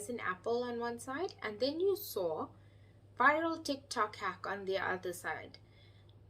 poison apple on one side, and then you saw viral TikTok hack on the other side.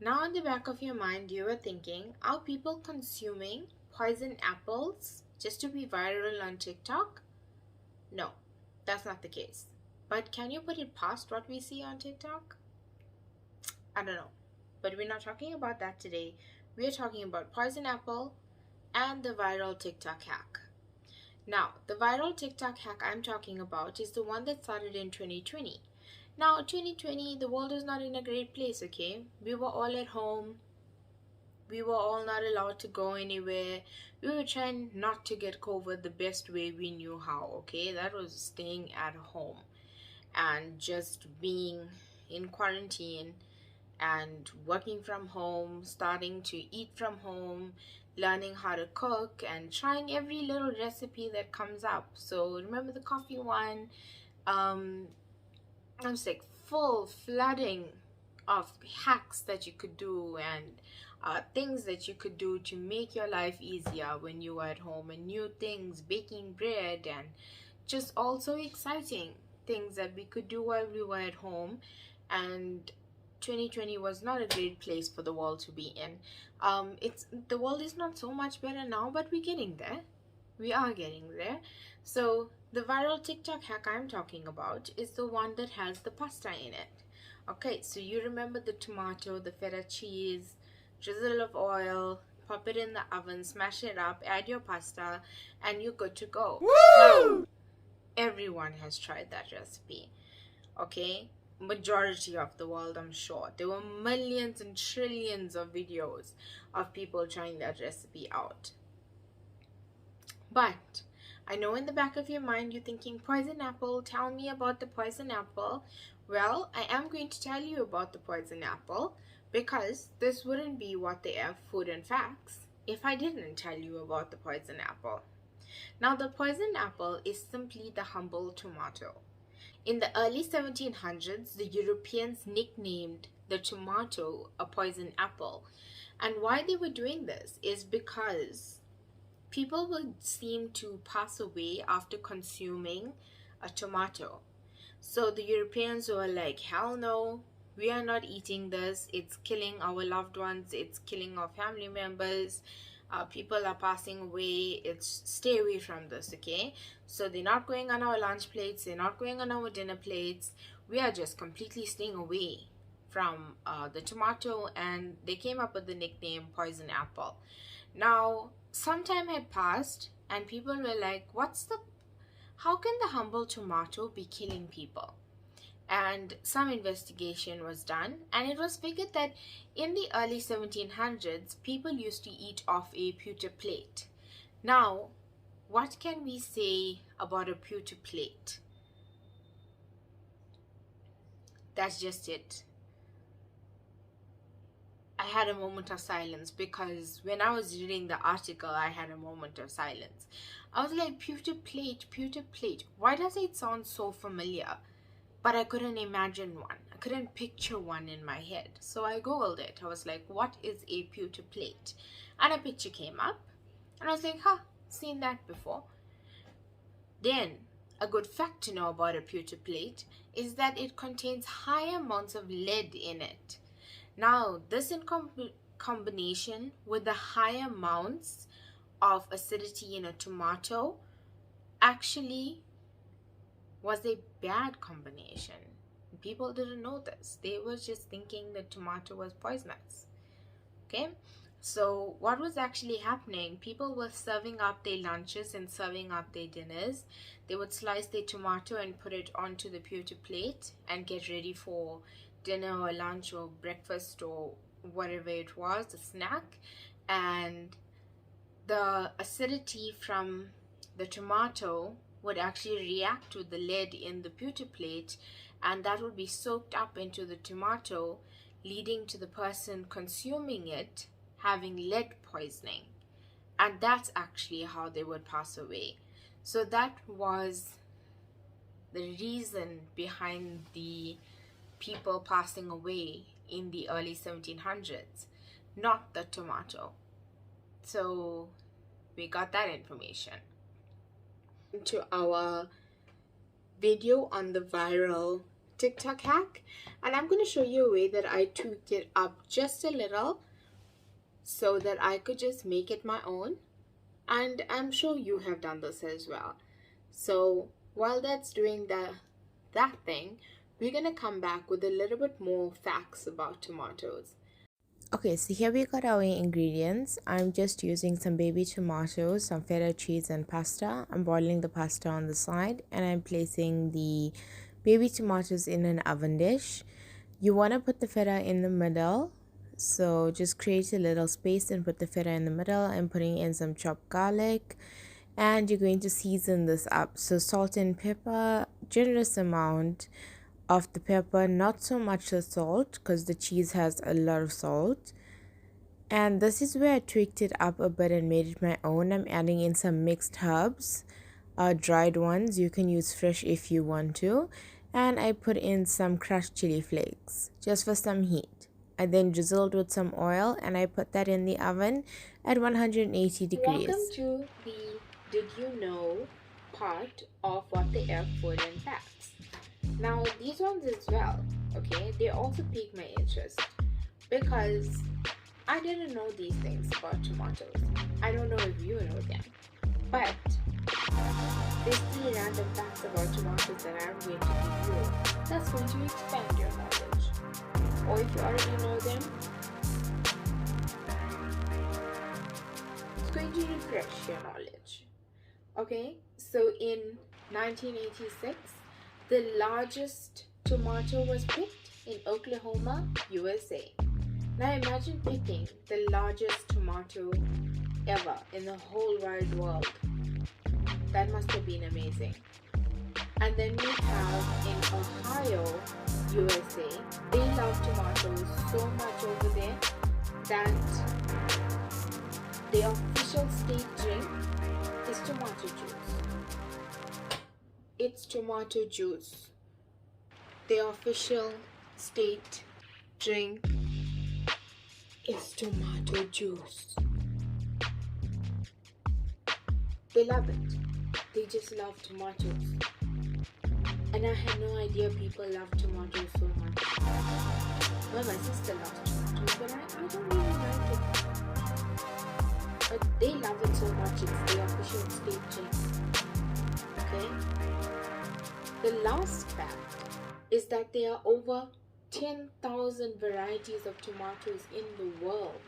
Now in the back of your mind, you were thinking, are people consuming poison apples just to be viral on TikTok? No, that's not the case. But can you put it past what we see on TikTok? I don't know. But we're not talking about that today. We're talking about poison apple and the viral TikTok hack. Now, the viral TikTok hack I'm talking about is the one that started in 2020. Now, 2020, the world is not in a great place, okay? We were all at home. We were all not allowed to go anywhere. We were trying not to get COVID the best way we knew how, okay? That was staying at home and just being in quarantine and working from home, starting to eat from home, learning how to cook, and trying every little recipe that comes up. So remember the coffee one? I was like full flooding of hacks that you could do and things that you could do to make your life easier when you were at home, and new things, baking bread, and just also exciting things that we could do while we were at home. And 2020 was not a great place for the world to be in. The world is not so much better now, but we're getting there. We are getting there. So the viral TikTok hack I'm talking about is the one that has the pasta in it. Okay, so you remember the tomato, the feta cheese, drizzle of oil, pop it in the oven, smash it up, add your pasta, and you're good to go. Now, everyone has tried that recipe. Okay, majority of the world, I'm sure. There were millions and trillions of videos of people trying that recipe out. But I know in the back of your mind you're thinking, poison apple, tell me about the poison apple. Well, I am going to tell you about the poison apple, because this wouldn't be what they have food and facts if I didn't tell you about the poison apple. Now, the poison apple is simply the humble tomato. In the early 1700s, the Europeans nicknamed the tomato a poison apple. And why they were doing this is because people would seem to pass away after consuming a tomato. So the Europeans were like, hell no, we are not eating this. It's killing our loved ones. It's killing our family members. People are passing away. Stay away from this, okay? So they're not going on our lunch plates. They're not going on our dinner plates. We are just completely staying away from the tomato, and they came up with the nickname poison apple. Now, some time had passed, and people were like, how can the humble tomato be killing people? And some investigation was done, and it was figured that in the early 1700s, people used to eat off a pewter plate. Now, what can we say about a pewter plate? That's just it. I had a moment of silence, because when I was reading the article, I had a moment of silence. I was like, pewter plate, pewter plate. Why does it sound so familiar? But I couldn't imagine one. I couldn't picture one in my head. So I googled it. I was like, what is a pewter plate? And a picture came up. And I was like, seen that before. Then, a good fact to know about a pewter plate is that it contains high amounts of lead in it. Now, this in combination with the high amounts of acidity in a tomato actually was a bad combination. People didn't know this. They were just thinking the tomato was poisonous. Okay? So what was actually happening, people were serving up their lunches and serving up their dinners. They would slice their tomato and put it onto the pewter plate and get ready for dinner or lunch or breakfast or whatever it was, a snack. And the acidity from the tomato would actually react with the lead in the pewter plate, and that would be soaked up into the tomato, leading to the person consuming it having lead poisoning. And that's actually how they would pass away. So that was the reason behind the people passing away in the early 1700s, not the tomato. So we got that information. To our video on the viral TikTok hack, and I'm going to show you a way that I tweaked it up just a little so that I could just make it my own. And I'm sure you have done this as well. So while that's doing that thing, we're gonna come back with a little bit more facts about tomatoes. Okay, so here we got our ingredients. I'm just using some baby tomatoes, some feta cheese, and pasta. I'm boiling the pasta on the side, and I'm placing the baby tomatoes in an oven dish. You want to put the feta in the middle, so just create a little space and put the feta in the middle. I'm putting in some chopped garlic, and you're going to season this up. So salt and pepper, generous amount of the pepper, not so much the salt because the cheese has a lot of salt. And this is where I tweaked it up a bit and made it my own. I'm adding in some mixed herbs, dried ones. You can use fresh if you want to. And I put in some crushed chili flakes just for some heat. I then drizzled with some oil and I put that in the oven at 180 degrees. Welcome to the Did You Know part of what the F food and facts. Now these ones as well, okay, they also pique my interest because I didn't know these things about tomatoes. I don't know if you know them, but there's 3 random facts about tomatoes that I'm going to give you that's going to expand your knowledge. Or if you already know them, it's going to refresh your knowledge. Okay, so in 1986, the largest tomato was picked in Oklahoma, USA. Now imagine picking the largest tomato ever in the whole wide world. That must have been amazing. And then we have in Ohio, USA, they love tomatoes so much over there that the official state drink is tomato juice. It's tomato juice. The official state drink is tomato juice. They love it. They just love tomatoes. And I had no idea people love tomatoes so much. Well, my sister loves tomatoes, but I don't really like it. But they love it so much, it's the official state drink. Okay? The last fact is that there are over 10,000 varieties of tomatoes in the world.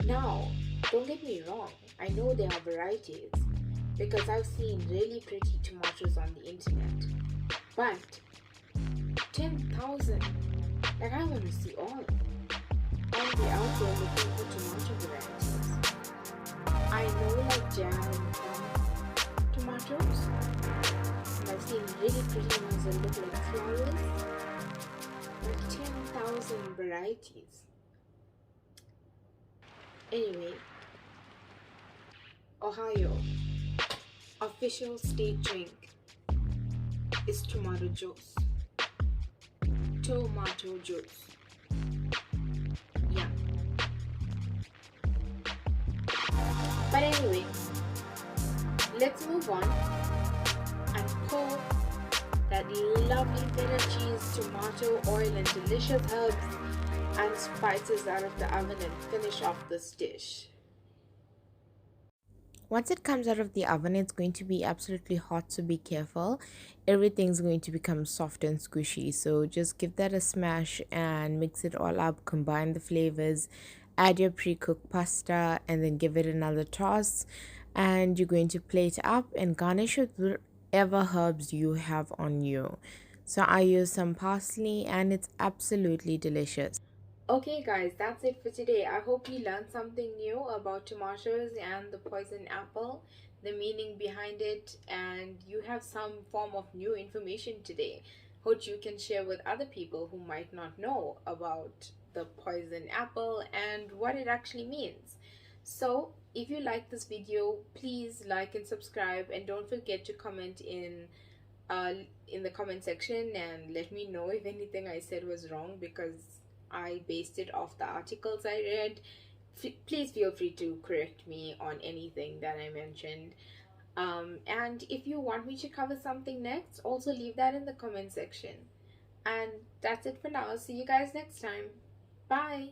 Now, don't get me wrong, I know there are varieties because I've seen really pretty tomatoes on the internet. But 10,000, like I want to see all. I'll be out there looking for tomato varieties. I know like jam and plum tomatoes, and I've seen really pretty ones that look like flowers. Like 10,000 varieties. Anyway, Ohio, official state drink is tomato juice. Tomato juice. Yeah. But anyway, let's move on and pour that lovely feta cheese, tomato oil, and delicious herbs and spices out of the oven and finish off this dish. Once it comes out of the oven, it's going to be absolutely hot, so be careful. Everything's going to become soft and squishy, so just give that a smash and mix it all up, combine the flavors, add your pre-cooked pasta, and then give it another toss. And you're going to plate up and garnish with whatever herbs you have on you. So I use some parsley and it's absolutely delicious. Okay guys, that's it for today. I hope you learned something new about tomatoes and the poison apple, the meaning behind it, and you have some form of new information today which you can share with other people who might not know about the poison apple and what it actually means. So if you like this video, please like and subscribe, and don't forget to comment in the comment section and let me know if anything I said was wrong, because I based it off the articles I read. Please feel free to correct me on anything that I mentioned. And if you want me to cover something next, also leave that in the comment section. And that's it for now. See you guys next time. Bye.